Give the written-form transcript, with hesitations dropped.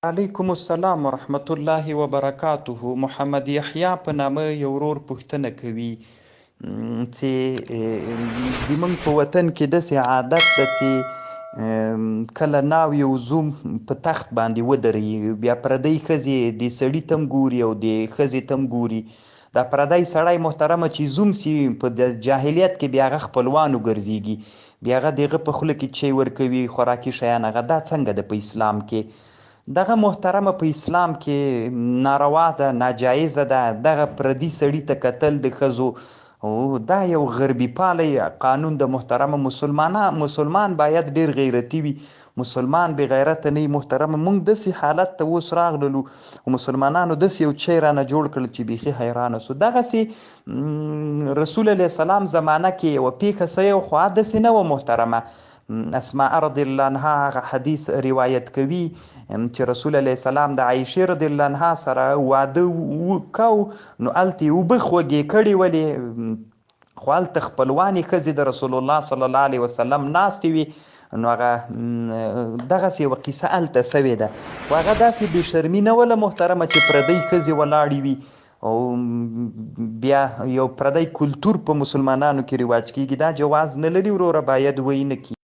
علیکم السلام ورحمت الله وبرکاته. محمد یحیی په نامه یو ورور پوښتنه کوي چې زموږ په وطن کې داسې عادت ده چې کله ناوې او زوم په تخت باندې ودرېږي، بیا پردۍ ښځې د سړي ته هم ګوري او د ښځې ته هم ګوري. دا پردی سړی محترمه چې زوم سي په جاهلیت کې بیا هغه خپلوانو ګرځېږي، بیا هغه د هغه په خوله کې چای ورکوي، خوراکي شیان. هغه دا څنګه ده په اسلام کې؟ دغه محترمه په اسلام کې ناروا ده، ناجایزه ده. دغه پردي سړي ته کتل د ښځو دا یو غربي پالی قانون د محترمه. مسلمان باید ډیر غیرتي وي، مسلمان بې غیرته نه وي. محترمه موږ داسې حالت ته اوس راغللو، مسلمانانو داسې یو چی رانه جوړ کړل چې بیخي حیرانه سو. دغسې رسول علیه السلام زمانه کې یوه پیښه سوې، خو داسې نه وه محترمه. اسماء رضی الله عنها هغه حدیث روایت کوي چې رسول علیه السلام د عایشې رضی الله عنها سره واده کو، نو هلته یې اوبه خوږې کړې ولې، خو هلته خپلوانې ښځې د رسول الله صلی الله علیه وسلم ناستې وي. نو هغه دغسې یوه کیسه هلته سوې ده، خو هغه داسې بې شرمي نه وله محترمه چې پردۍ ښځې ولاړې وي او بیا یو پردی کلتور په مسلمانانو کې رواج کیږي. دا جواز نه لري وروره، باید وی نه کړي.